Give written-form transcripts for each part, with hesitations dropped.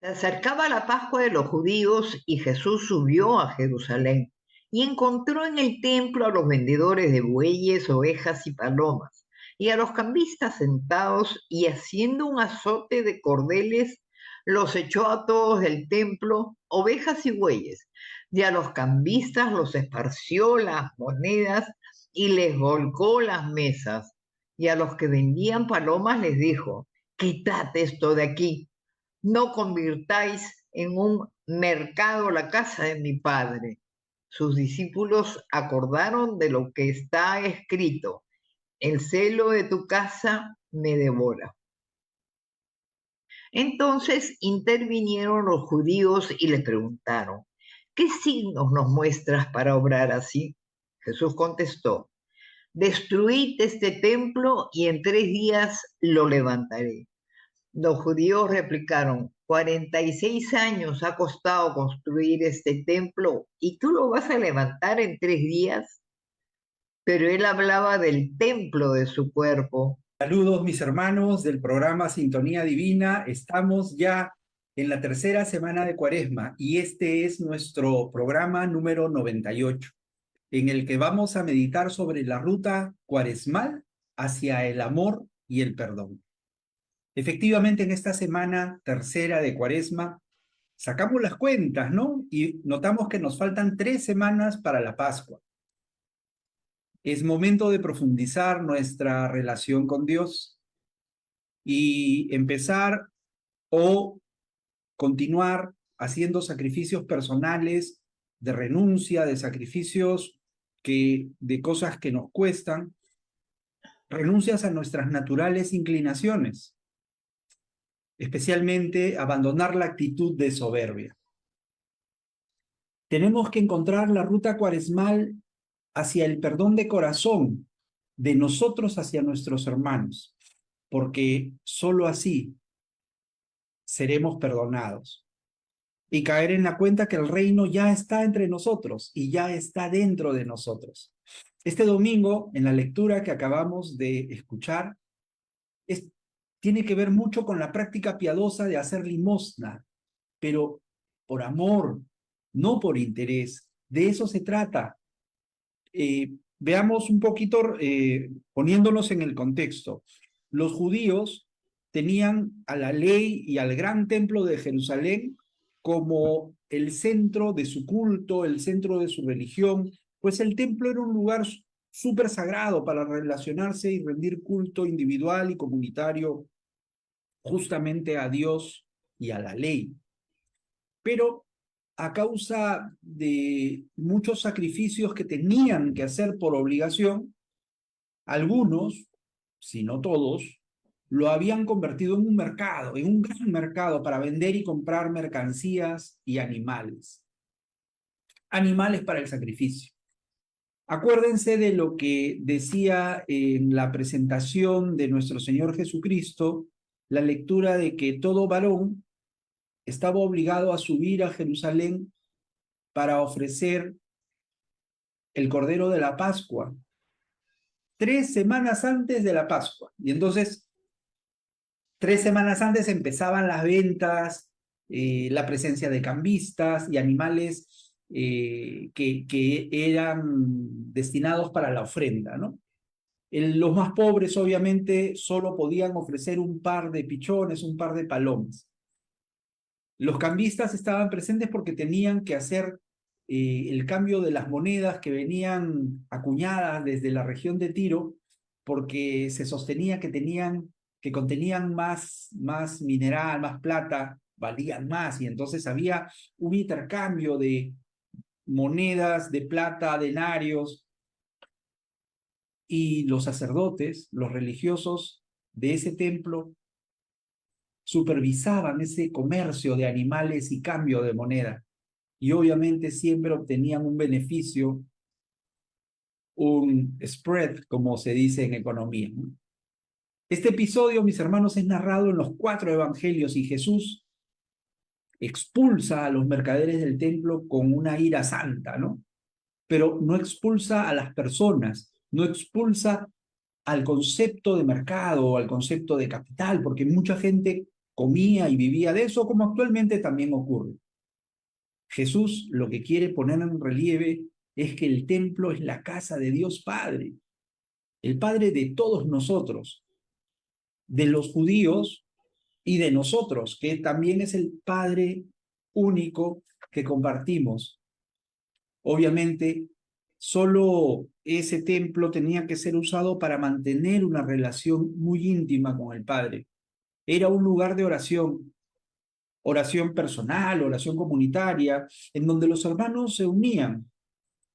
Se acercaba la Pascua de los judíos y Jesús subió a Jerusalén y encontró en el templo a los vendedores de bueyes, ovejas y palomas, y a los cambistas sentados y haciendo un azote de cordeles, los echó a todos del templo, ovejas y bueyes, y a los cambistas los esparció las monedas y les volcó las mesas, y a los que vendían palomas les dijo, quitad esto de aquí, no convirtáis en un mercado la casa de mi padre. Sus discípulos acordaron de lo que está escrito, el celo de tu casa me devora. Entonces intervinieron los judíos y le preguntaron, ¿qué signos nos muestras para obrar así? Jesús contestó, destruid este templo y en 3 días lo levantaré. Los judíos replicaron, 46 años ha costado construir este templo y tú lo vas a levantar en 3 días. Pero él hablaba del templo de su cuerpo. Saludos mis hermanos del programa Sintonía Divina. Estamos ya en la tercera semana de Cuaresma y este es nuestro programa número 98, en el que vamos a meditar sobre la ruta cuaresmal hacia el amor y el perdón. Efectivamente, en esta semana tercera de Cuaresma sacamos las cuentas, ¿no? Y notamos que nos faltan 3 semanas para la Pascua. Es momento de profundizar nuestra relación con Dios y empezar o continuar haciendo sacrificios personales, de renuncia, de sacrificios de cosas que nos cuestan, renuncias a nuestras naturales inclinaciones, especialmente abandonar la actitud de soberbia. Tenemos que encontrar la ruta cuaresmal hacia el perdón de corazón de nosotros hacia nuestros hermanos, porque sólo así seremos perdonados. Y caer en la cuenta que el reino ya está entre nosotros y ya está dentro de nosotros. Este domingo, en la lectura que acabamos de escuchar, tiene que ver mucho con la práctica piadosa de hacer limosna, pero por amor, no por interés. De eso se trata. Veamos un poquito, poniéndonos en el contexto. Los judíos tenían a la ley y al gran templo de Jerusalén como el centro de su culto, el centro de su religión, pues el templo era un lugar súper sagrado para relacionarse y rendir culto individual y comunitario justamente a Dios y a la ley. Pero a causa de muchos sacrificios que tenían que hacer por obligación, algunos, si no todos, lo habían convertido en un mercado, en un gran mercado para vender y comprar mercancías y animales. Animales para el sacrificio. Acuérdense de lo que decía en la presentación de nuestro Señor Jesucristo, la lectura de que todo varón estaba obligado a subir a Jerusalén para ofrecer el Cordero de la Pascua, 3 semanas antes de la Pascua. Y entonces, 3 semanas antes empezaban las ventas, la presencia de cambistas y animales que eran destinados para la ofrenda, ¿no? Los más pobres, obviamente, solo podían ofrecer un par de pichones, un par de palomas. Los cambistas estaban presentes porque tenían que hacer el cambio de las monedas que venían acuñadas desde la región de Tiro, porque se sostenía que contenían más mineral, más plata, valían más, y entonces había un intercambio de monedas, de plata, denarios, y los sacerdotes, los religiosos de ese templo, supervisaban ese comercio de animales y cambio de moneda. Y obviamente siempre obtenían un beneficio, un spread, como se dice en economía. Este episodio, mis hermanos, es narrado en los 4 evangelios y Jesús expulsa a los mercaderes del templo con una ira santa, ¿no? Pero no expulsa a las personas, no expulsa al concepto de mercado o al concepto de capital, porque mucha gente comía y vivía de eso, como actualmente también ocurre. Jesús lo que quiere poner en relieve es que el templo es la casa de Dios Padre, el Padre de todos nosotros, de los judíos y de nosotros, que también es el Padre único que compartimos. Obviamente, solo ese templo tenía que ser usado para mantener una relación muy íntima con el Padre. Era un lugar de oración, oración personal, oración comunitaria, en donde los hermanos se unían,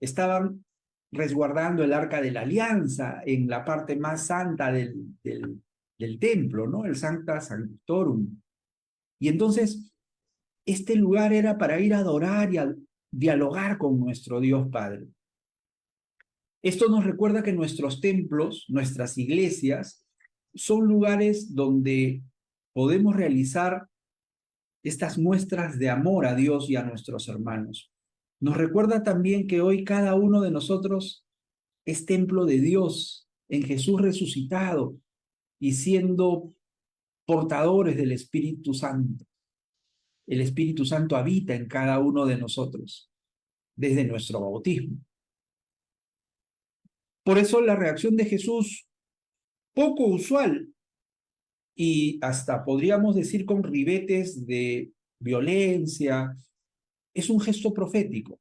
estaban resguardando el arca de la alianza en la parte más santa del templo, ¿no? El Sancta Sanctorum. Y entonces, este lugar era para ir a adorar y a dialogar con nuestro Dios Padre. Esto nos recuerda que nuestros templos, nuestras iglesias, son lugares donde podemos realizar estas muestras de amor a Dios y a nuestros hermanos. Nos recuerda también que hoy cada uno de nosotros es templo de Dios en Jesús resucitado y siendo portadores del Espíritu Santo. El Espíritu Santo habita en cada uno de nosotros desde nuestro bautismo. Por eso la reacción de Jesús, poco usual y hasta podríamos decir con ribetes de violencia, es un gesto profético,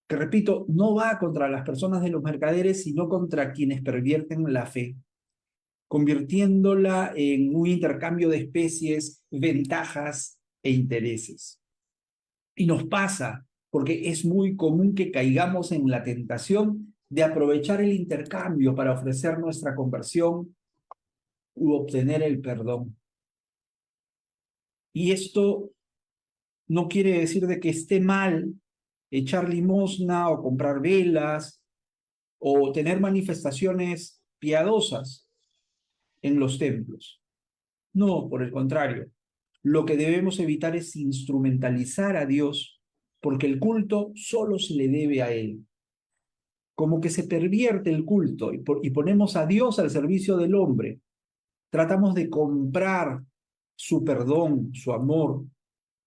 que repito, no va contra las personas de los mercaderes, sino contra quienes pervierten la fe, convirtiéndola en un intercambio de especies, ventajas e intereses. Y nos pasa, porque es muy común que caigamos en la tentación de aprovechar el intercambio para ofrecer nuestra conversión u obtener el perdón. Y esto no quiere decir de que esté mal echar limosna o comprar velas o tener manifestaciones piadosas en los templos. No, por el contrario. Lo que debemos evitar es instrumentalizar a Dios, porque el culto solo se le debe a Él. Como que se pervierte el culto y ponemos a Dios al servicio del hombre. Tratamos de comprar su perdón, su amor,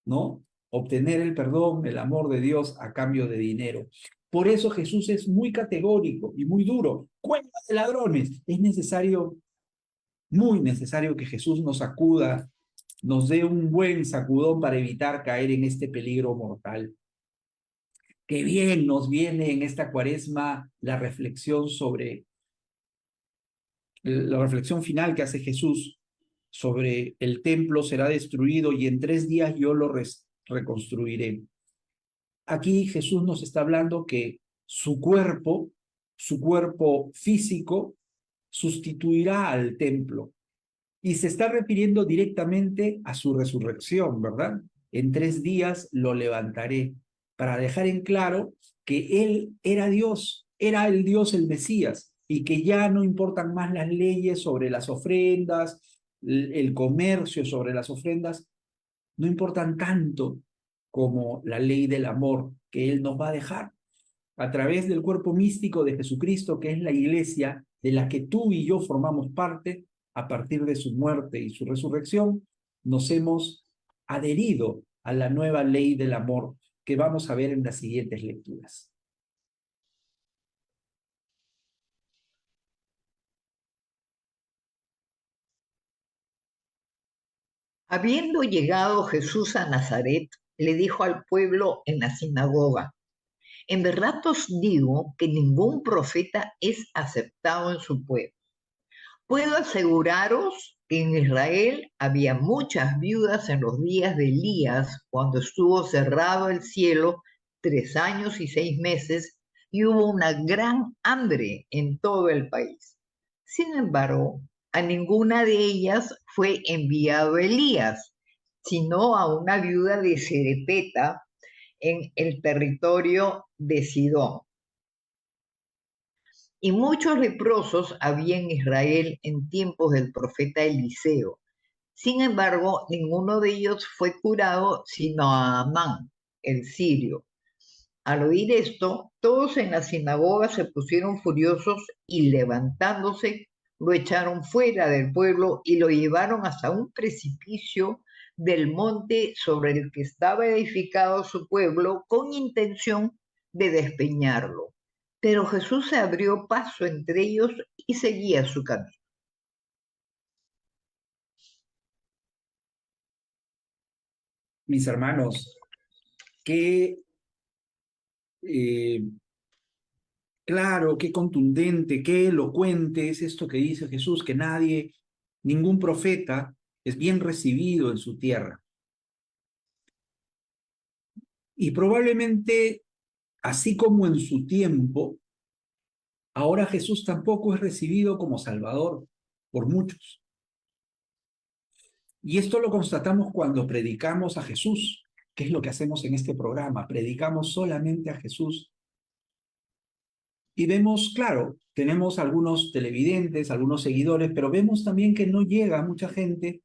¿no? Obtener el perdón, el amor de Dios a cambio de dinero. Por eso Jesús es muy categórico y muy duro. ¡Cuenta de ladrones! Es necesario, muy necesario que Jesús nos acuda, nos dé un buen sacudón para evitar caer en este peligro mortal. Qué bien nos viene en esta cuaresma la reflexión sobre, la reflexión final que hace Jesús sobre el templo será destruido y en 3 días yo lo reconstruiré. Aquí Jesús nos está hablando que su cuerpo físico, sustituirá al templo. Y se está refiriendo directamente a su resurrección, ¿verdad? En 3 días lo levantaré, para dejar en claro que Él era Dios, era el Dios, el Mesías, y que ya no importan más las leyes sobre las ofrendas, el comercio sobre las ofrendas, no importan tanto como la ley del amor que Él nos va a dejar a través del cuerpo místico de Jesucristo, que es la iglesia de la que tú y yo formamos parte. A partir de su muerte y su resurrección, nos hemos adherido a la nueva ley del amor que vamos a ver en las siguientes lecturas. Habiendo llegado Jesús a Nazaret, le dijo al pueblo en la sinagoga: en verdad os digo que ningún profeta es aceptado en su pueblo. Puedo aseguraros que en Israel había muchas viudas en los días de Elías, cuando estuvo cerrado el cielo 3 años y 6 meses, y hubo una gran hambre en todo el país. Sin embargo, a ninguna de ellas fue enviado Elías, sino a una viuda de Serepeta en el territorio de Sidón. Y muchos leprosos había en Israel en tiempos del profeta Eliseo. Sin embargo, ninguno de ellos fue curado, sino a Amán, el sirio. Al oír esto, todos en la sinagoga se pusieron furiosos y levantándose, Lo echaron fuera del pueblo y lo llevaron hasta un precipicio del monte sobre el que estaba edificado su pueblo con intención de despeñarlo. Pero Jesús se abrió paso entre ellos y seguía su camino. Mis hermanos, qué eh, claro, qué contundente, qué elocuente es esto que dice Jesús, que nadie, ningún profeta es bien recibido en su tierra. Y probablemente, así como en su tiempo, ahora Jesús tampoco es recibido como Salvador por muchos. Y esto lo constatamos cuando predicamos a Jesús, que es lo que hacemos en este programa. Predicamos solamente a Jesús. Y vemos, claro, tenemos algunos televidentes, algunos seguidores, pero vemos también que no llega mucha gente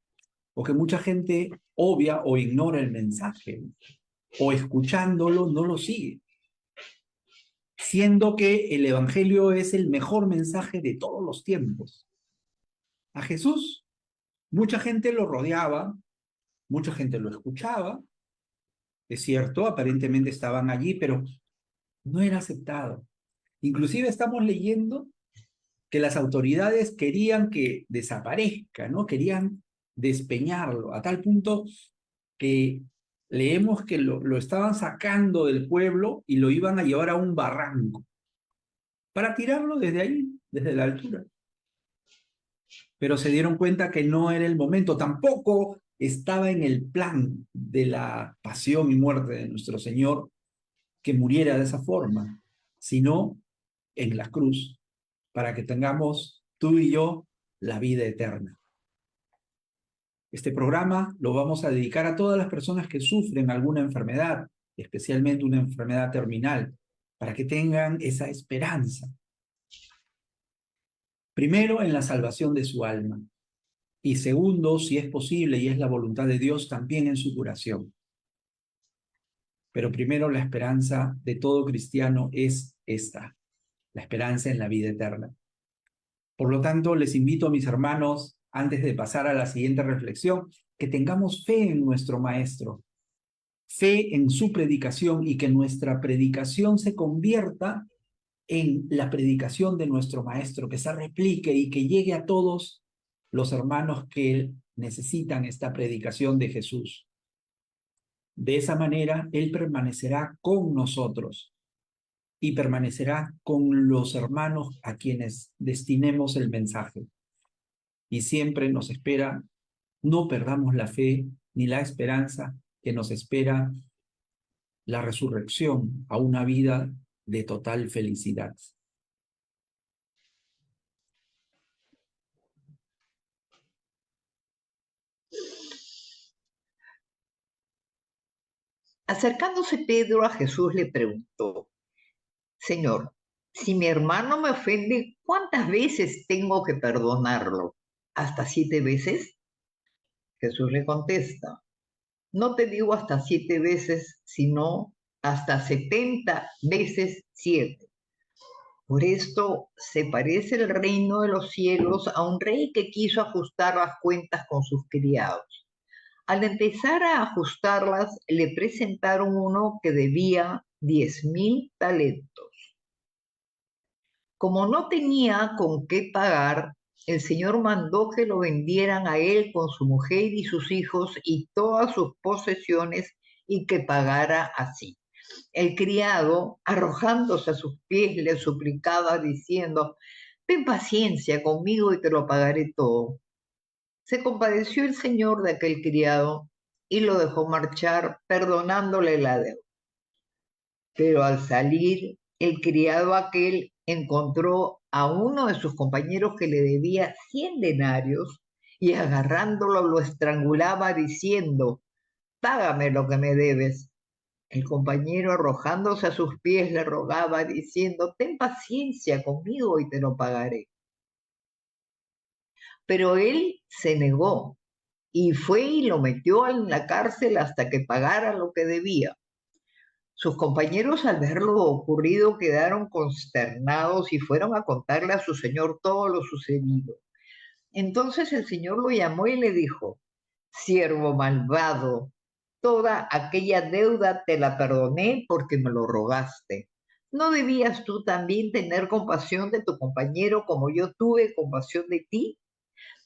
o que mucha gente obvia o ignora el mensaje o escuchándolo no lo sigue, siendo que el Evangelio es el mejor mensaje de todos los tiempos. A Jesús, mucha gente lo rodeaba, mucha gente lo escuchaba, es cierto, aparentemente estaban allí, pero no era aceptado. Inclusive estamos leyendo que las autoridades querían que desaparezca, ¿no? Querían despeñarlo, a tal punto que leemos que lo estaban sacando del pueblo y lo iban a llevar a un barranco para tirarlo desde ahí, desde la altura. Pero se dieron cuenta que no era el momento, tampoco estaba en el plan de la pasión y muerte de nuestro Señor que muriera de esa forma, sino en la cruz, para que tengamos tú y yo la vida eterna. Este programa lo vamos a dedicar a todas las personas que sufren alguna enfermedad, especialmente una enfermedad terminal, para que tengan esa esperanza. Primero, en la salvación de su alma. Y segundo, si es posible y es la voluntad de Dios, también en su curación. Pero primero, la esperanza de todo cristiano es esta, la esperanza en la vida eterna. Por lo tanto, les invito a mis hermanos, antes de pasar a la siguiente reflexión, que tengamos fe en nuestro Maestro, fe en su predicación y que nuestra predicación se convierta en la predicación de nuestro Maestro, que se replique y que llegue a todos los hermanos que necesitan esta predicación de Jesús. De esa manera, Él permanecerá con nosotros y permanecerá con los hermanos a quienes destinemos el mensaje. Y siempre nos espera, no perdamos la fe ni la esperanza, que nos espera la resurrección a una vida de total felicidad. Acercándose Pedro a Jesús le preguntó, Señor, si mi hermano me ofende, ¿cuántas veces tengo que perdonarlo? ¿Hasta 7 veces? Jesús le contesta, no te digo hasta 7 veces, sino hasta 70 veces 7. Por esto se parece el reino de los cielos a un rey que quiso ajustar las cuentas con sus criados. Al empezar a ajustarlas, le presentaron uno que debía 10.000 talentos. Como no tenía con qué pagar, el Señor mandó que lo vendieran a él con su mujer y sus hijos y todas sus posesiones y que pagara así. El criado, arrojándose a sus pies, le suplicaba diciendo, ten paciencia conmigo y te lo pagaré todo. Se compadeció el señor de aquel criado y lo dejó marchar, perdonándole la deuda. Pero al salir, el criado aquel encontró a uno de sus compañeros que le debía 100 denarios y agarrándolo lo estrangulaba diciendo, págame lo que me debes. El compañero, arrojándose a sus pies, le rogaba diciendo, ten paciencia conmigo y te lo pagaré. Pero él se negó y fue y lo metió en la cárcel hasta que pagara lo que debía. Sus compañeros al ver lo ocurrido quedaron consternados y fueron a contarle a su señor todo lo sucedido. Entonces el Señor lo llamó y le dijo, siervo malvado, toda aquella deuda te la perdoné porque me lo rogaste. ¿No debías tú también tener compasión de tu compañero como yo tuve compasión de ti?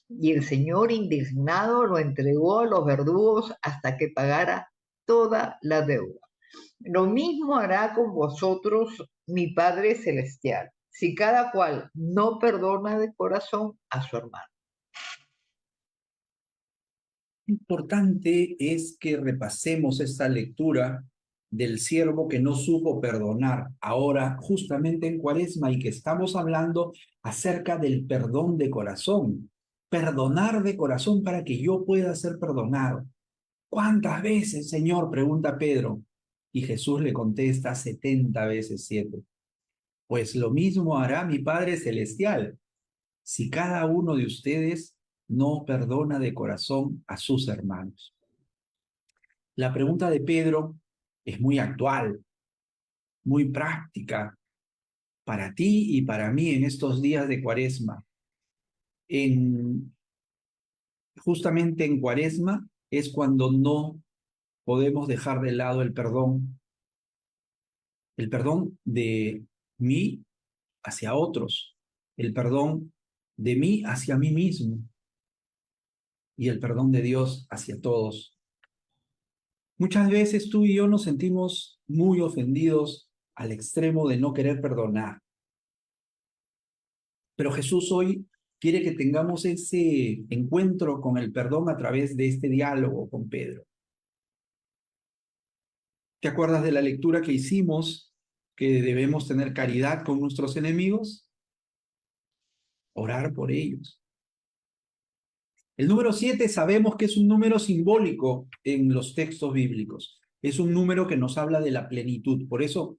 Y el Señor, indignado, lo entregó a los verdugos hasta que pagara toda la deuda. Lo mismo hará con vosotros mi Padre Celestial, si cada cual no perdona de corazón a su hermano. Importante es que repasemos esta lectura del siervo que no supo perdonar, ahora justamente en Cuaresma, y que estamos hablando acerca del perdón de corazón. Perdonar de corazón para que yo pueda ser perdonado. ¿Cuántas veces, Señor? Pregunta Pedro. Y Jesús le contesta 70 veces 7. Pues lo mismo hará mi Padre Celestial si cada uno de ustedes no perdona de corazón a sus hermanos. La pregunta de Pedro es muy actual, muy práctica para ti y para mí en estos días de Cuaresma. Justamente en Cuaresma es cuando no podemos dejar de lado el perdón de mí hacia otros, el perdón de mí hacia mí mismo y el perdón de Dios hacia todos. Muchas veces tú y yo nos sentimos muy ofendidos al extremo de no querer perdonar. Pero Jesús hoy quiere que tengamos ese encuentro con el perdón a través de este diálogo con Pedro. ¿Te acuerdas de la lectura que hicimos, que debemos tener caridad con nuestros enemigos? Orar por ellos. El número 7 sabemos que es un número simbólico en los textos bíblicos. Es un número que nos habla de la plenitud. Por eso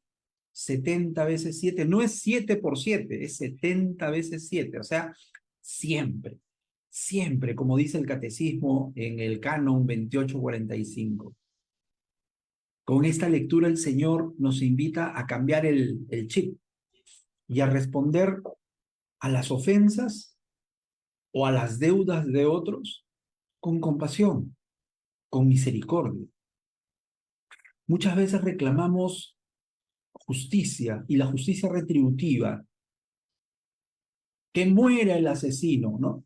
70 veces 7 no es 7 por 7, es 70 veces 7. O sea, siempre, siempre, como dice el catecismo en el canon 2845. Con esta lectura el Señor nos invita a cambiar el chip y a responder a las ofensas o a las deudas de otros con compasión, con misericordia. Muchas veces reclamamos justicia y la justicia retributiva, que muera el asesino, ¿no?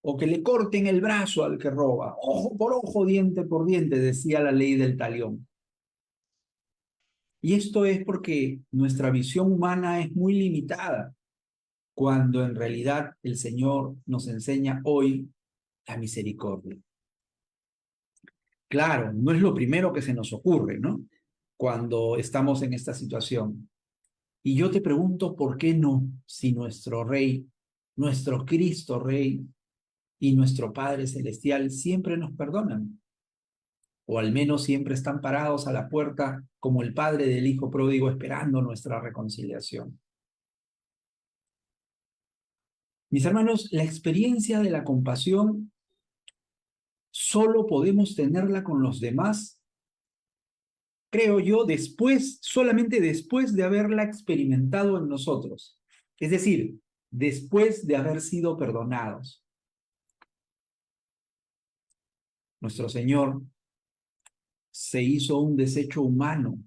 O que le corten el brazo al que roba, ojo por ojo, diente por diente, decía la ley del talión. Y esto es porque nuestra visión humana es muy limitada, cuando en realidad el Señor nos enseña hoy la misericordia. Claro, no es lo primero que se nos ocurre, ¿no? Cuando estamos en esta situación. Y yo te pregunto, ¿por qué no? Si nuestro Rey, nuestro Cristo Rey y nuestro Padre Celestial siempre nos perdonan, o al menos siempre están parados a la puerta como el Padre del Hijo pródigo esperando nuestra reconciliación. Mis hermanos, la experiencia de la compasión solo podemos tenerla con los demás, creo yo, después, solamente después de haberla experimentado en nosotros. Es decir, después de haber sido perdonados. Nuestro Señor se hizo un desecho humano,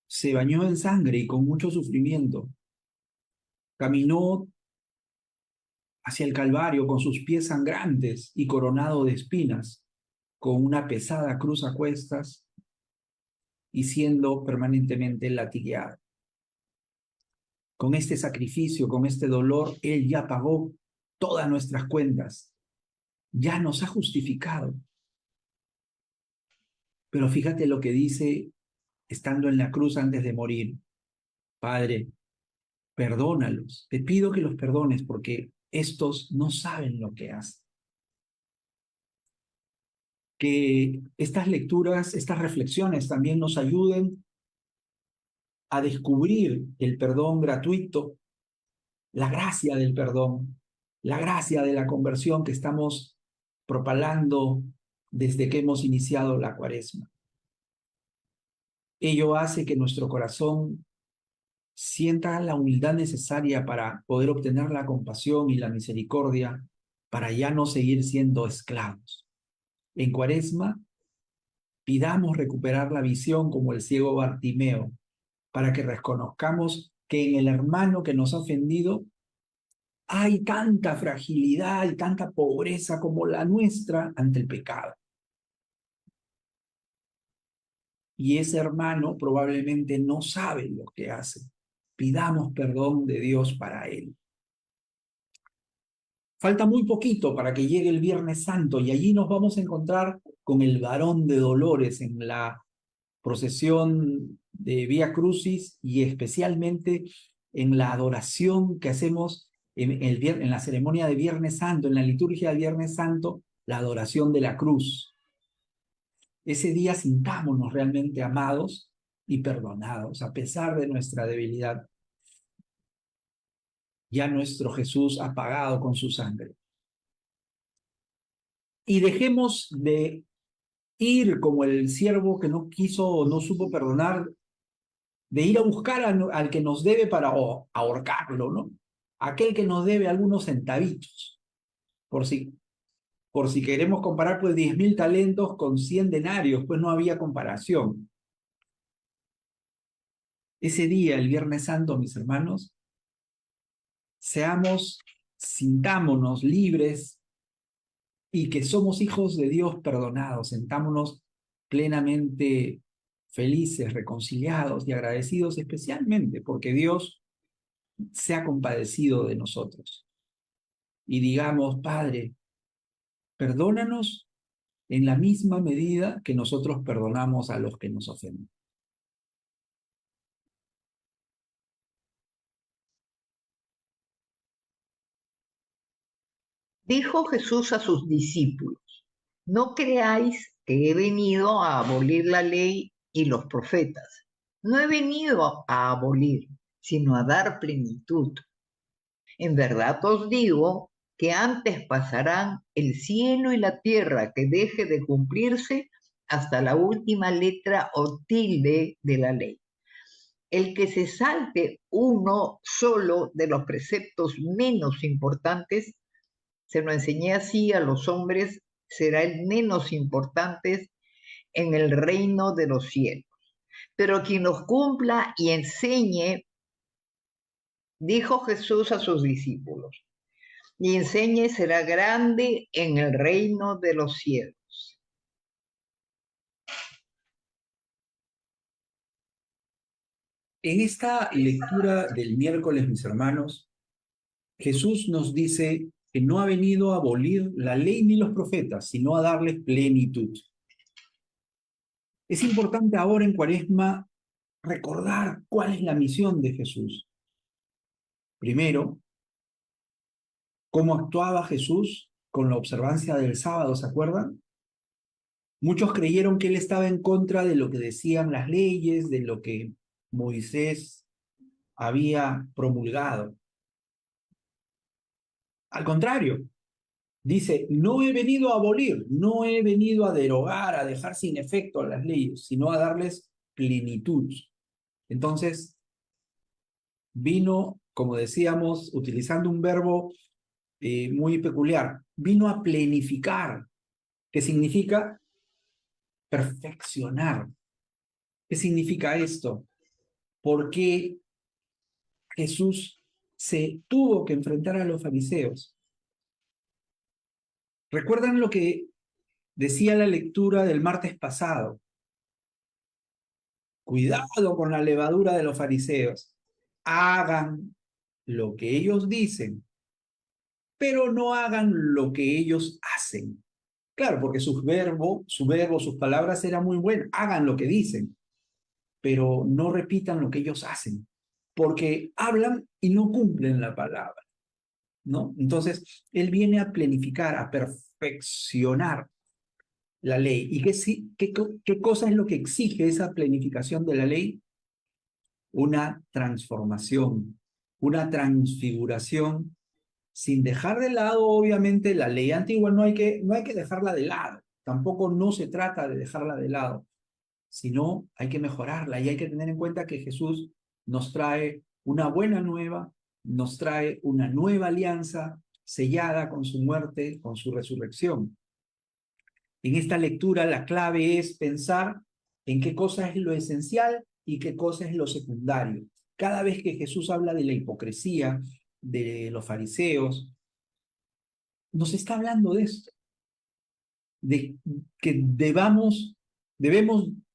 se bañó en sangre y con mucho sufrimiento, caminó hacia el Calvario con sus pies sangrantes y coronado de espinas, con una pesada cruz a cuestas y siendo permanentemente latigueado. Con este sacrificio, con este dolor, Él ya pagó todas nuestras cuentas, ya nos ha justificado. Pero fíjate lo que dice estando en la cruz antes de morir: Padre, perdónalos, te pido que los perdones porque estos no saben lo que hacen. Que estas lecturas, estas reflexiones también nos ayuden a descubrir el perdón gratuito, la gracia del perdón, la gracia de la conversión que estamos propalando desde que hemos iniciado la Cuaresma. Ello hace que nuestro corazón sienta la humildad necesaria para poder obtener la compasión y la misericordia, para ya no seguir siendo esclavos. En Cuaresma, pidamos recuperar la visión como el ciego Bartimeo, para que reconozcamos que en el hermano que nos ha ofendido hay tanta fragilidad y tanta pobreza como la nuestra ante el pecado. Y ese hermano probablemente no sabe lo que hace. Pidamos perdón de Dios para él. Falta muy poquito para que llegue el Viernes Santo y allí nos vamos a encontrar con el varón de Dolores en la procesión de Vía Crucis y especialmente en la adoración que hacemos en la ceremonia de Viernes Santo, en la liturgia de Viernes Santo, la adoración de la cruz. Ese día sintámonos realmente amados y perdonados a pesar de nuestra debilidad. Ya nuestro Jesús ha pagado con su sangre. Y dejemos de ir como el siervo que no quiso o no supo perdonar, de ir a buscar al que nos debe para ahorcarlo, ¿no? Aquel que nos debe algunos centavitos, por si queremos comparar pues 10.000 talentos con 100 denarios, pues no había comparación. Ese día, el Viernes Santo, mis hermanos, sintámonos libres y que somos hijos de Dios perdonados, sentámonos plenamente felices, reconciliados y agradecidos especialmente porque Dios se ha compadecido de nosotros. Y digamos, Padre, perdónanos en la misma medida que nosotros perdonamos a los que nos ofenden. Dijo Jesús a sus discípulos, no creáis que he venido a abolir la ley y los profetas. No he venido a abolir, sino a dar plenitud. En verdad os digo que antes pasarán el cielo y la tierra que deje de cumplirse hasta la última letra o tilde de la ley. El que se salte uno solo de los preceptos menos importantes, se lo enseñé así a los hombres, será el menos importante en el reino de los cielos. Pero quien los cumpla y enseñe, dijo Jesús a sus discípulos, y enseñe será grande en el reino de los cielos. En esta lectura del miércoles, mis hermanos, Jesús nos dice que no ha venido a abolir la ley ni los profetas, sino a darles plenitud. Es importante ahora en Cuaresma recordar cuál es la misión de Jesús. Primero, cómo actuaba Jesús con la observancia del sábado, ¿se acuerdan? Muchos creyeron que él estaba en contra de lo que decían las leyes, de lo que Moisés había promulgado. Al contrario, dice, no he venido a abolir, no he venido a derogar, a dejar sin efecto las leyes, sino a darles plenitud. Entonces, vino, como decíamos, utilizando un verbo muy peculiar, vino a plenificar, que significa perfeccionar. ¿Qué significa esto? Porque Jesús se tuvo que enfrentar a los fariseos. ¿Recuerdan lo que decía la lectura del martes pasado? Cuidado con la levadura de los fariseos. Hagan lo que ellos dicen, pero no hagan lo que ellos hacen. Claro, porque su verbo, sus palabras eran muy buenas. Hagan lo que dicen, pero no repitan lo que ellos hacen, porque hablan y no cumplen la palabra, ¿no? Entonces, él viene a planificar, a perfeccionar la ley. ¿Y qué cosa es lo que exige esa planificación de la ley? Una transformación, una transfiguración, sin dejar de lado, obviamente, la ley antigua. No hay que dejarla de lado. Tampoco no se trata de dejarla de lado, sino hay que mejorarla y hay que tener en cuenta que Jesús nos trae una buena nueva, nos trae una nueva alianza sellada con su muerte, con su resurrección. En esta lectura la clave es pensar en qué cosa es lo esencial y qué cosa es lo secundario. Cada vez que Jesús habla de la hipocresía de los fariseos, nos está hablando de esto, de que debemos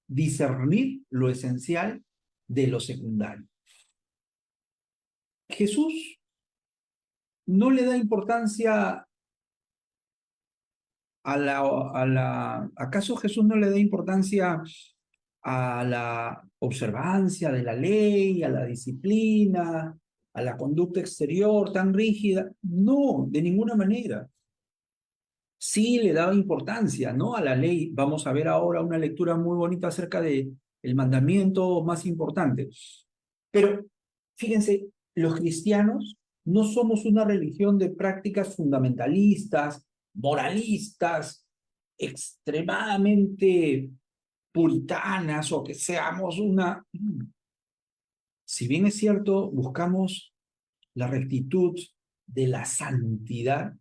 discernir lo esencial de lo secundario. Jesús no le da importancia ¿acaso Jesús no le da importancia a la observancia de la ley, a la disciplina, a la conducta exterior tan rígida? No, de ninguna manera. Sí le daba importancia, ¿no? A la ley. Vamos a ver ahora una lectura muy bonita acerca de el mandamiento más importante. Pero fíjense, los cristianos no somos una religión de prácticas fundamentalistas, moralistas, extremadamente puritanas o que seamos una... Si bien es cierto, buscamos la rectitud de la santidad,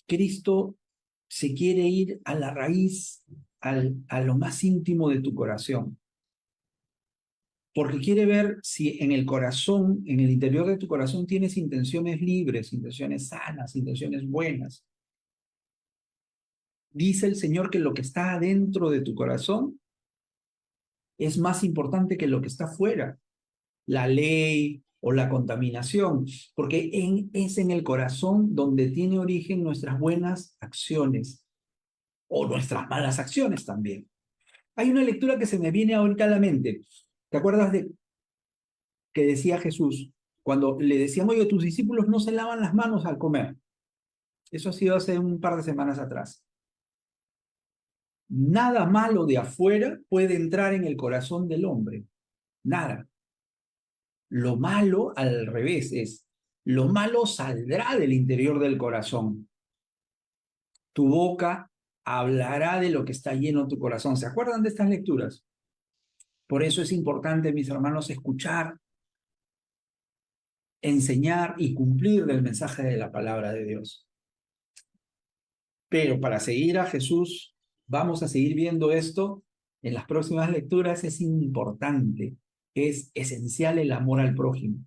Cristo se quiere ir a la raíz, a lo más íntimo de tu corazón, porque quiere ver si en el corazón, en el interior de tu corazón tienes intenciones libres, intenciones sanas, intenciones buenas. Dice el Señor que lo que está adentro de tu corazón es más importante que lo que está fuera, la ley o la contaminación, porque es en el corazón donde tiene origen nuestras buenas acciones o nuestras malas acciones también. Hay una lectura que se me viene ahorita a la mente. ¿Te acuerdas de que decía Jesús cuando le decían, oye, tus discípulos no se lavan las manos al comer? Eso ha sido hace un par de semanas atrás. Nada malo de afuera puede entrar en el corazón del hombre. Nada. Lo malo, al revés, es lo malo saldrá del interior del corazón. Tu boca hablará de lo que está lleno tu corazón. ¿Se acuerdan de estas lecturas? Por eso es importante, mis hermanos, escuchar, enseñar y cumplir el mensaje de la palabra de Dios. Pero para seguir a Jesús, vamos a seguir viendo esto en las próximas lecturas. Es importante, es esencial el amor al prójimo.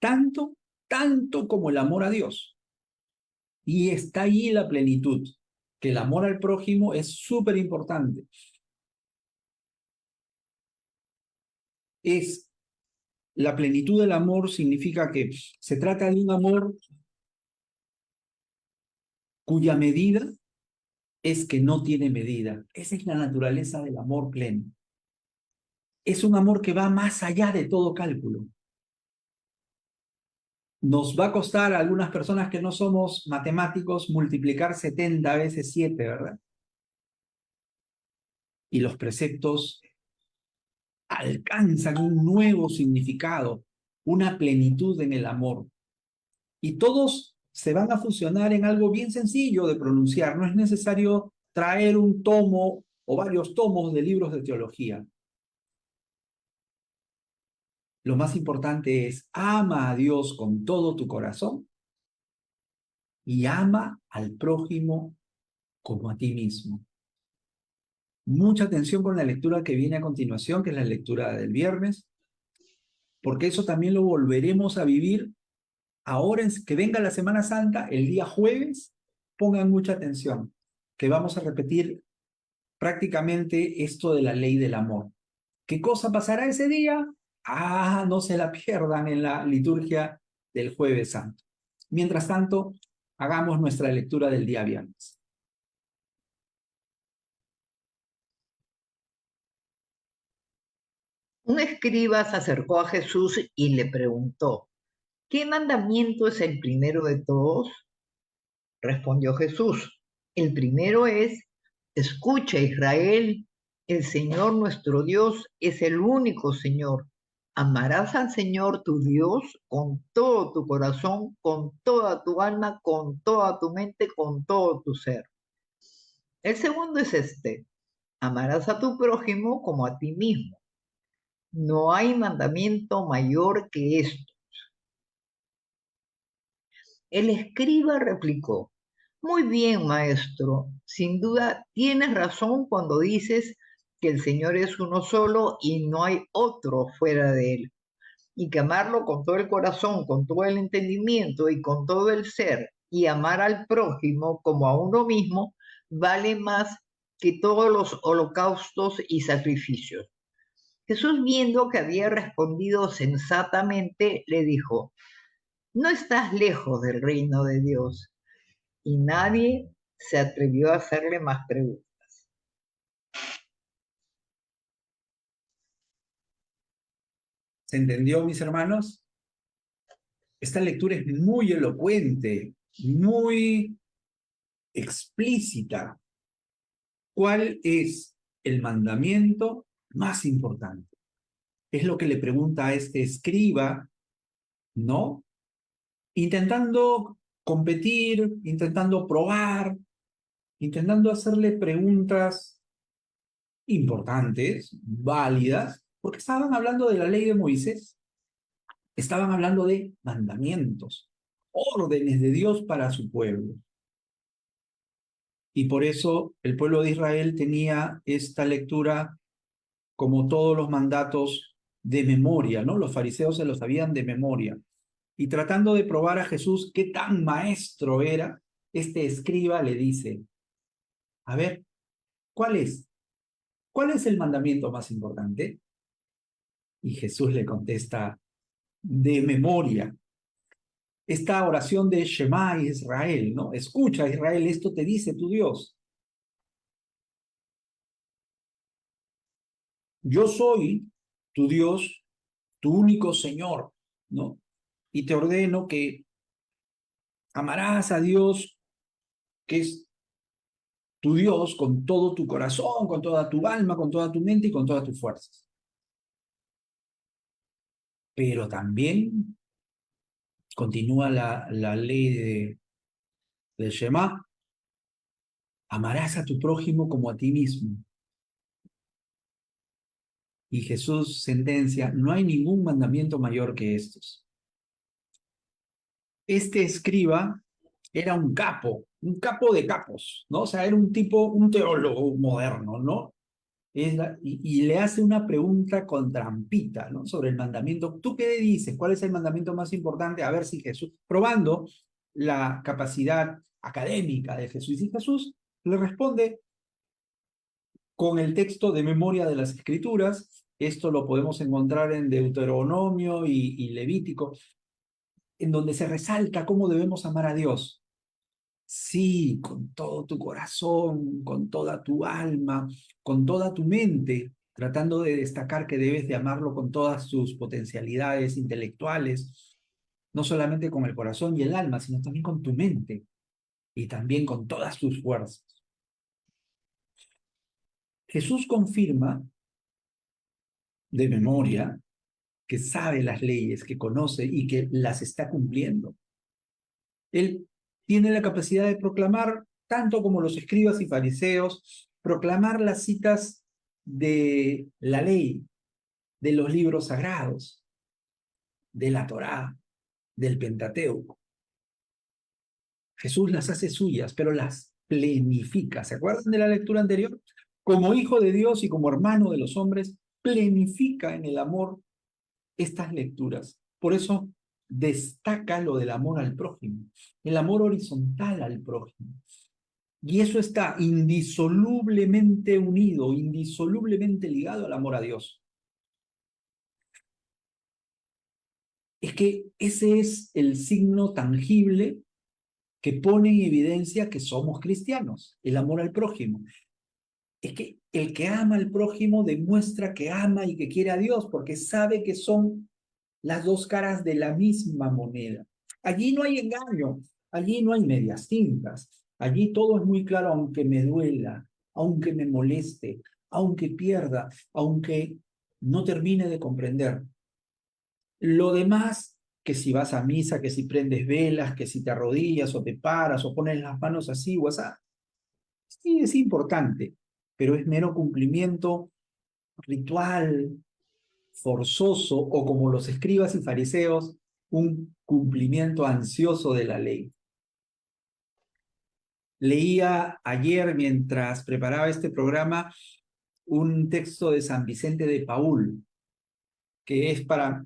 Tanto como el amor a Dios. Y está allí la plenitud, que el amor al prójimo es súper importante. La plenitud del amor significa que se trata de un amor cuya medida es que no tiene medida. Esa es la naturaleza del amor pleno. Es un amor que va más allá de todo cálculo. Nos va a costar a algunas personas que no somos matemáticos multiplicar 70 veces 7, ¿verdad? Y los preceptos alcanzan un nuevo significado, una plenitud en el amor. Y todos se van a fusionar en algo bien sencillo de pronunciar. No es necesario traer un tomo o varios tomos de libros de teología. Lo más importante es ama a Dios con todo tu corazón y ama al prójimo como a ti mismo. Mucha atención con la lectura que viene a continuación, que es la lectura del viernes, porque eso también lo volveremos a vivir ahora que venga la Semana Santa, el día jueves. Pongan mucha atención, que vamos a repetir prácticamente esto de la ley del amor. ¿Qué cosa pasará ese día? No se la pierdan en la liturgia del Jueves Santo. Mientras tanto, hagamos nuestra lectura del día viernes. Un escriba se acercó a Jesús y le preguntó, ¿qué mandamiento es el primero de todos? Respondió Jesús, el primero es, escucha Israel, el Señor nuestro Dios es el único Señor. Amarás al Señor tu Dios con todo tu corazón, con toda tu alma, con toda tu mente, con todo tu ser. El segundo es este, amarás a tu prójimo como a ti mismo. No hay mandamiento mayor que esto. El escriba replicó, muy bien, maestro, sin duda tienes razón cuando dices que el Señor es uno solo y no hay otro fuera de él, y que amarlo con todo el corazón, con todo el entendimiento y con todo el ser, y amar al prójimo como a uno mismo, vale más que todos los holocaustos y sacrificios. Jesús, viendo que había respondido sensatamente, le dijo, no estás lejos del reino de Dios. Y nadie se atrevió a hacerle más preguntas. ¿Se entendió, mis hermanos? Esta lectura es muy elocuente, muy explícita. ¿Cuál es el mandamiento más importante? Es lo que le pregunta a este escriba, ¿no? Intentando competir, intentando probar, intentando hacerle preguntas importantes, válidas, porque estaban hablando de la ley de Moisés, estaban hablando de mandamientos, órdenes de Dios para su pueblo. Y por eso el pueblo de Israel tenía esta lectura como todos los mandatos de memoria, ¿no? Los fariseos se los sabían de memoria. Y tratando de probar a Jesús qué tan maestro era, este escriba le dice, a ver, ¿cuál es? ¿Cuál es el mandamiento más importante? Y Jesús le contesta, de memoria. Esta oración de Shema Israel, ¿no? Escucha, Israel, esto te dice tu Dios. Yo soy tu Dios, tu único Señor, ¿no? Y te ordeno que amarás a Dios, que es tu Dios, con todo tu corazón, con toda tu alma, con toda tu mente y con todas tus fuerzas. Pero también continúa la ley de Shema, amarás a tu prójimo como a ti mismo. Y Jesús sentencia, no hay ningún mandamiento mayor que estos. Este escriba era un capo de capos, ¿no? O sea, era un tipo, un teólogo moderno, ¿no? Y le hace una pregunta con trampita, ¿no? Sobre el mandamiento. ¿Tú qué dices? ¿Cuál es el mandamiento más importante? A ver si Jesús, probando la capacidad académica de Jesús. Y Jesús le responde con el texto de memoria de las Escrituras. Esto lo podemos encontrar en Deuteronomio y Levítico, en donde se resalta cómo debemos amar a Dios. Sí, con todo tu corazón, con toda tu alma, con toda tu mente, tratando de destacar que debes de amarlo con todas sus potencialidades intelectuales, no solamente con el corazón y el alma, sino también con tu mente y también con todas tus fuerzas. Jesús confirma de memoria que sabe las leyes, que conoce y que las está cumpliendo. Él tiene la capacidad de proclamar, tanto como los escribas y fariseos, proclamar las citas de la ley, de los libros sagrados, de la Torá, del Pentateuco. Jesús las hace suyas, pero las plenifica. ¿Se acuerdan de la lectura anterior? Como hijo de Dios y como hermano de los hombres, plenifica en el amor estas lecturas. Por eso destaca lo del amor al prójimo, el amor horizontal al prójimo. Y eso está indisolublemente unido, indisolublemente ligado al amor a Dios. Es que ese es el signo tangible que pone en evidencia que somos cristianos, el amor al prójimo. Es que el que ama al prójimo demuestra que ama y que quiere a Dios, porque sabe que son las dos caras de la misma moneda. Allí no hay engaño, allí no hay medias tintas, allí todo es muy claro, aunque me duela, aunque me moleste, aunque pierda, aunque no termine de comprender. Lo demás, que si vas a misa, que si prendes velas, que si te arrodillas o te paras o pones las manos así o así, sí es importante, pero es mero cumplimiento ritual, forzoso o como los escribas y fariseos, un cumplimiento ansioso de la ley. Leía ayer mientras preparaba este programa un texto de San Vicente de Paúl, que es para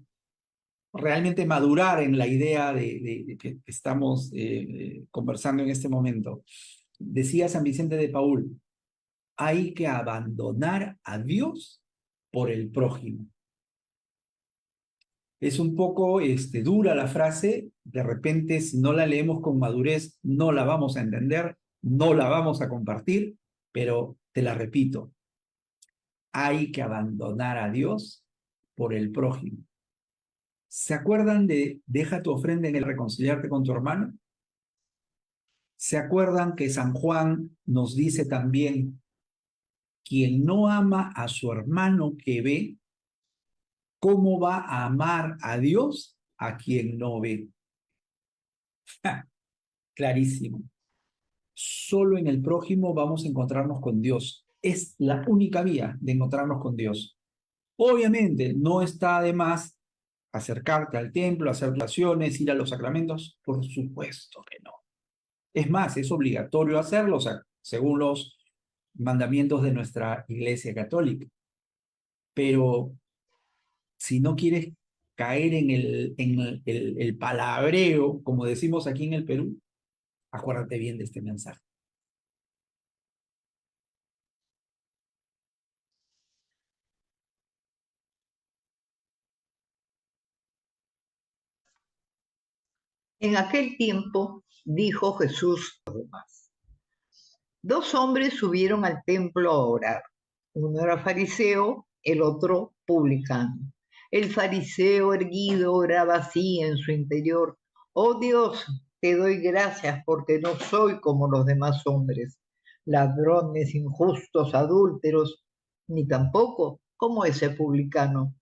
realmente madurar en la idea de que estamos conversando en este momento. Decía San Vicente de Paúl, hay que abandonar a Dios por el prójimo. Es un poco dura la frase, de repente si no la leemos con madurez no la vamos a entender, no la vamos a compartir, pero te la repito, hay que abandonar a Dios por el prójimo. ¿Se acuerdan de deja tu ofrenda en el reconciliarte con tu hermano? ¿Se acuerdan que San Juan nos dice también, quien no ama a su hermano que ve, ¿cómo va a amar a Dios a quien no ve? Clarísimo. Solo en el prójimo vamos a encontrarnos con Dios. Es la única vía de encontrarnos con Dios. Obviamente, no está de más acercarte al templo, hacer oraciones, ir a los sacramentos. Por supuesto que no. Es más, es obligatorio hacerlo, o sea, según los mandamientos de nuestra Iglesia Católica. Pero si no quieres caer en el palabreo, como decimos aquí en el Perú, acuérdate bien de este mensaje. En aquel tiempo dijo Jesús a los demás: dos hombres subieron al templo a orar. Uno era fariseo, el otro publicano. El fariseo erguido oraba así en su interior: oh Dios, te doy gracias porque no soy como los demás hombres, ladrones, injustos, adúlteros, ni tampoco como ese publicano.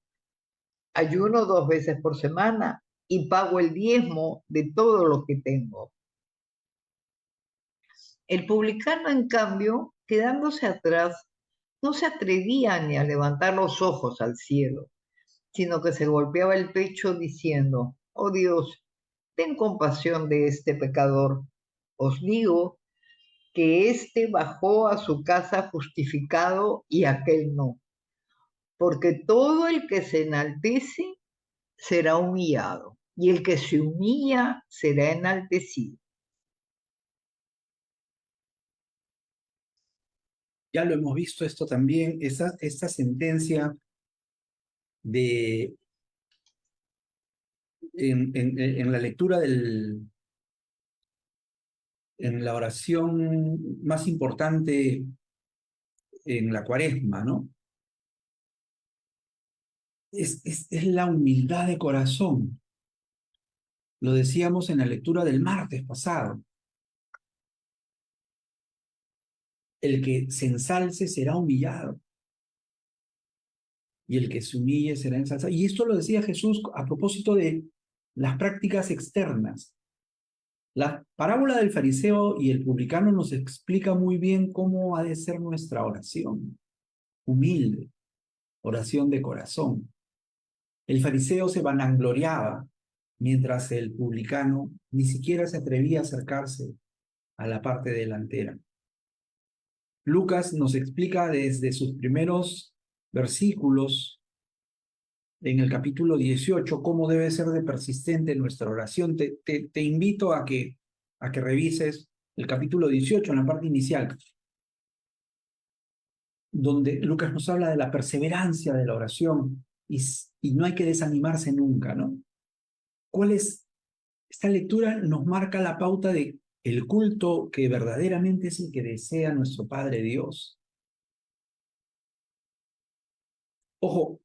Ayuno 2 veces por semana y pago el diezmo de todo lo que tengo. El publicano, en cambio, quedándose atrás, no se atrevía ni a levantar los ojos al cielo, sino que se golpeaba el pecho diciendo: oh Dios, ten compasión de este pecador. Os digo que éste bajó a su casa justificado y aquel no, porque todo el que se enaltece será humillado, y el que se humilla será enaltecido. Ya lo hemos visto esto también, esta sentencia de, en la lectura en la oración más importante en la Cuaresma, ¿no? Es la humildad de corazón. Lo decíamos en la lectura del martes pasado. El que se ensalce será humillado, y el que se humille será ensalzado. Y esto lo decía Jesús a propósito de las prácticas externas. La parábola del fariseo y el publicano nos explica muy bien cómo ha de ser nuestra oración. Humilde, oración de corazón. El fariseo se vanagloriaba, mientras el publicano ni siquiera se atrevía a acercarse a la parte delantera. Lucas nos explica desde sus primeros versículos en el capítulo 18 cómo debe ser de persistente nuestra oración. Te invito a que revises el capítulo 18 en la parte inicial, donde Lucas nos habla de la perseverancia de la oración y no hay que desanimarse nunca, ¿no? ¿Cuál es? Esta lectura nos marca la pauta de el culto que verdaderamente es el que desea nuestro Padre Dios. Ojo,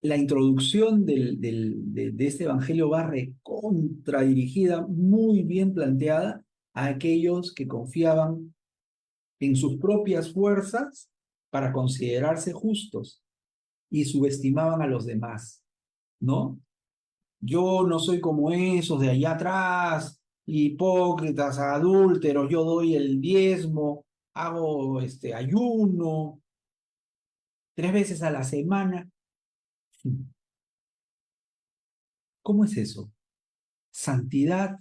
la introducción de este evangelio va recontradirigida, muy bien planteada a aquellos que confiaban en sus propias fuerzas para considerarse justos y subestimaban a los demás, ¿no? Yo no soy como esos de allá atrás, hipócritas, adúlteros, yo doy el diezmo, hago ayuno 3 veces a la semana. ¿Cómo es eso? Santidad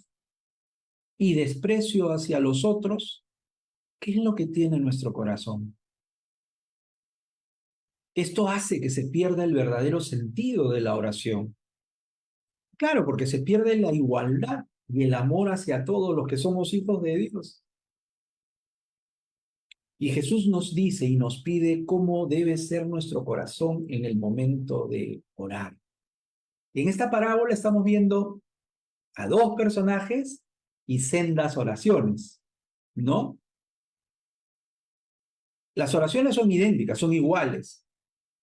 y desprecio hacia los otros. ¿Qué es lo que tiene nuestro corazón? Esto hace que se pierda el verdadero sentido de la oración. Claro, porque se pierde la igualdad y el amor hacia todos los que somos hijos de Dios. Y Jesús nos dice y nos pide cómo debe ser nuestro corazón en el momento de orar. En esta parábola estamos viendo a dos personajes y sendas oraciones, ¿no? Las oraciones son idénticas, son iguales.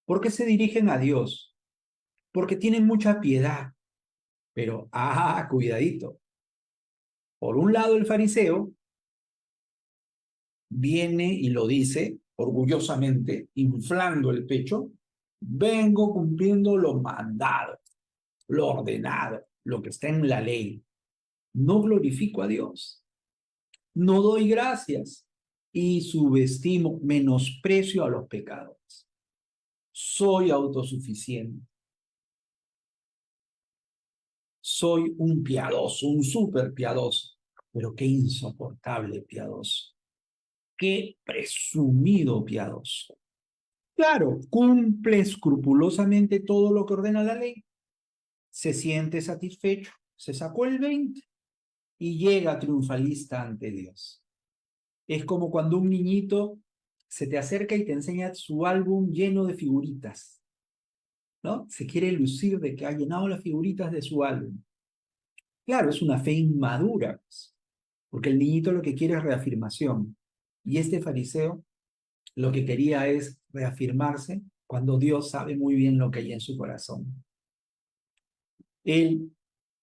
¿Por qué se dirigen a Dios? Porque tienen mucha piedad. Pero, cuidadito. Por un lado, el fariseo viene y lo dice orgullosamente, inflando el pecho, vengo cumpliendo lo mandado, lo ordenado, lo que está en la ley. No glorifico a Dios, no doy gracias y subestimo, menosprecio a los pecadores. Soy autosuficiente. Soy un piadoso, un súper piadoso, pero qué insoportable piadoso, qué presumido piadoso. Claro, cumple escrupulosamente todo lo que ordena la ley, se siente satisfecho, se sacó el 20 y llega triunfalista ante Dios. Es como cuando un niñito se te acerca y te enseña su álbum lleno de figuritas, ¿no? Se quiere lucir de que ha llenado las figuritas de su álbum. Claro, es una fe inmadura, pues, porque el niñito lo que quiere es reafirmación. Y este fariseo lo que quería es reafirmarse cuando Dios sabe muy bien lo que hay en su corazón. Él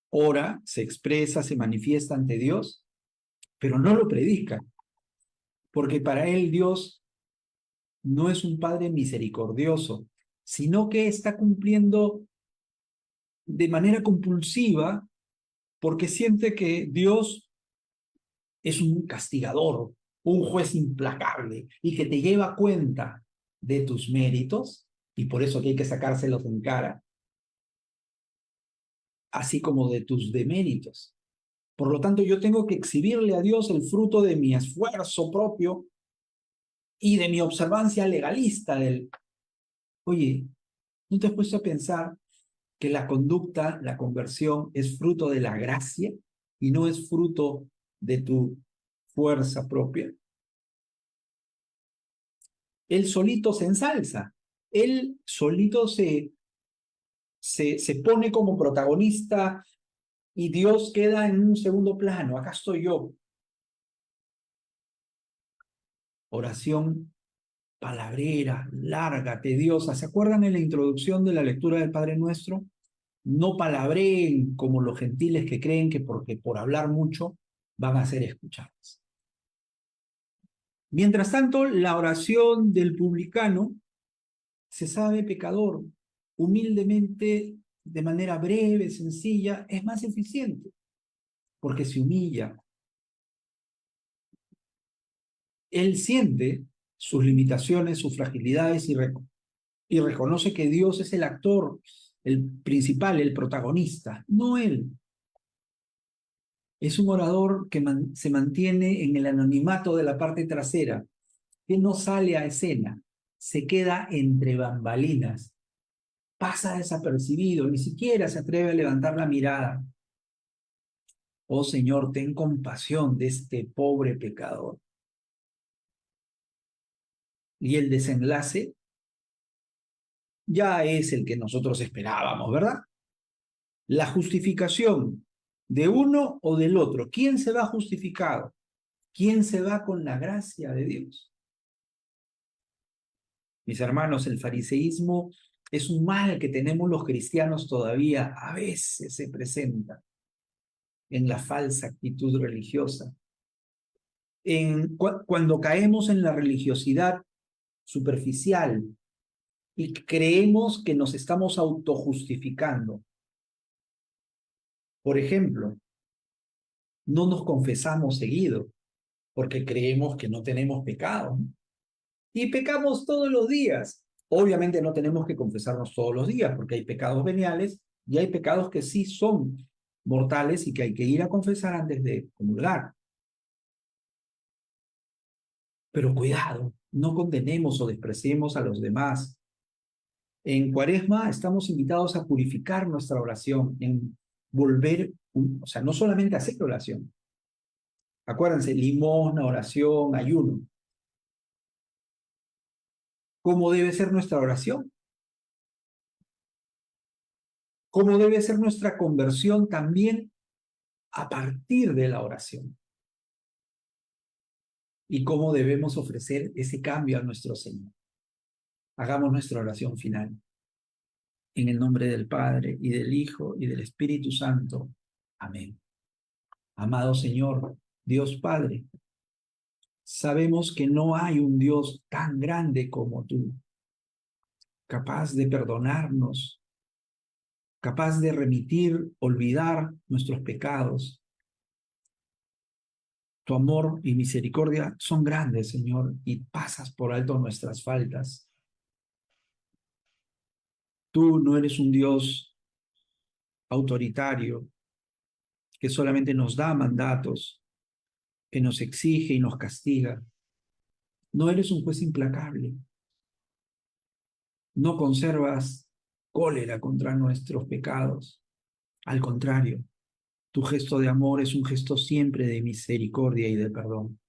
ora, se expresa, se manifiesta ante Dios, pero no lo predica, porque para él Dios no es un Padre misericordioso, sino que está cumpliendo de manera compulsiva porque siente que Dios es un castigador, un juez implacable y que te lleva cuenta de tus méritos y por eso que hay que sacárselos en cara, así como de tus deméritos. Por lo tanto, yo tengo que exhibirle a Dios el fruto de mi esfuerzo propio y de mi observancia legalista del, oye, ¿no te has puesto a pensar que la conducta, la conversión es fruto de la gracia y no es fruto de tu fuerza propia? Él solito se ensalza, él solito se pone como protagonista y Dios queda en un segundo plano. Acá estoy yo. Oración palabrera, larga, tediosa. ¿Se acuerdan en la introducción de la lectura del Padre Nuestro? No palabreen como los gentiles que creen que porque por hablar mucho van a ser escuchados. Mientras tanto, la oración del publicano se sabe pecador, humildemente, de manera breve, sencilla, es más eficiente, porque se humilla. Él siente sus limitaciones, sus fragilidades y reconoce que Dios es el actor, el principal, el protagonista, no él. Es un orador que se mantiene en el anonimato de la parte trasera, que no sale a escena, se queda entre bambalinas, pasa desapercibido, ni siquiera se atreve a levantar la mirada. Oh Señor, ten compasión de este pobre pecador. Y el desenlace ya es el que nosotros esperábamos, ¿verdad? La justificación de uno o del otro. ¿Quién se va justificado? ¿Quién se va con la gracia de Dios? Mis hermanos, el fariseísmo es un mal que tenemos los cristianos todavía. A veces se presenta en la falsa actitud religiosa. Cuando caemos en la religiosidad superficial y creemos que nos estamos autojustificando. Por ejemplo, no nos confesamos seguido porque creemos que no tenemos pecado. Y pecamos todos los días. Obviamente no tenemos que confesarnos todos los días, porque hay pecados veniales y hay pecados que sí son mortales y que hay que ir a confesar antes de comulgar. Pero cuidado, no condenemos o despreciemos a los demás. En Cuaresma estamos invitados a purificar nuestra oración, en volver, o sea, no solamente hacer oración. Acuérdense, limosna, oración, ayuno. ¿Cómo debe ser nuestra oración? ¿Cómo debe ser nuestra conversión también a partir de la oración? ¿Y cómo debemos ofrecer ese cambio a nuestro Señor? Hagamos nuestra oración final. En el nombre del Padre, y del Hijo, y del Espíritu Santo. Amén. Amado Señor, Dios Padre, sabemos que no hay un Dios tan grande como tú, capaz de perdonarnos, capaz de remitir, olvidar nuestros pecados. Tu amor y misericordia son grandes, Señor, y pasas por alto nuestras faltas. Tú no eres un Dios autoritario que solamente nos da mandatos, que nos exige y nos castiga. No eres un juez implacable. No conservas cólera contra nuestros pecados. Al contrario, tu gesto de amor es un gesto siempre de misericordia y de perdón.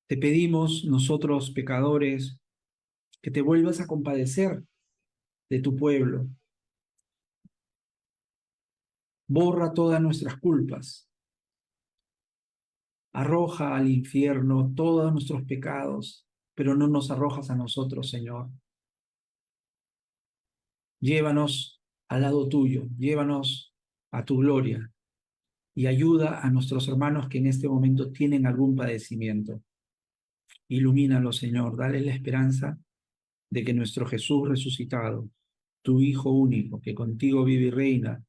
Te pedimos nosotros, pecadores, que te vuelvas a compadecer de tu pueblo. Borra todas nuestras culpas. Arroja al infierno todos nuestros pecados, pero no nos arrojas a nosotros, Señor. Llévanos al lado tuyo, llévanos a tu gloria y ayuda a nuestros hermanos que en este momento tienen algún padecimiento. Ilumínalos, Señor, dale la esperanza de que nuestro Jesús resucitado, tu Hijo único, que contigo vive y reina,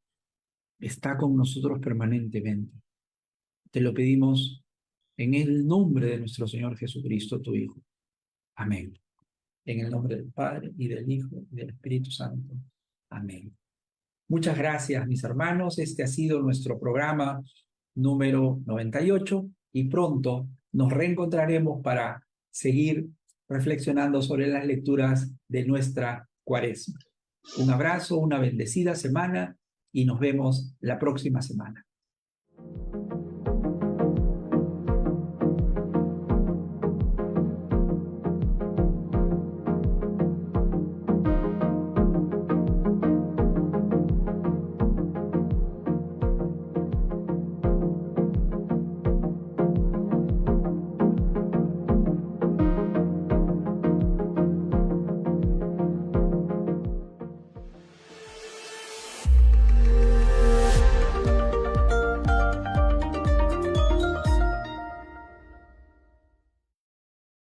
está con nosotros permanentemente. Te lo pedimos en el nombre de nuestro Señor Jesucristo, tu Hijo. Amén. En el nombre del Padre, y del Hijo, y del Espíritu Santo. Amén. Muchas gracias, mis hermanos. Este ha sido nuestro programa número 98 y pronto nos reencontraremos para seguir reflexionando sobre las lecturas de nuestra Cuaresma. Un abrazo, una bendecida semana y nos vemos la próxima semana.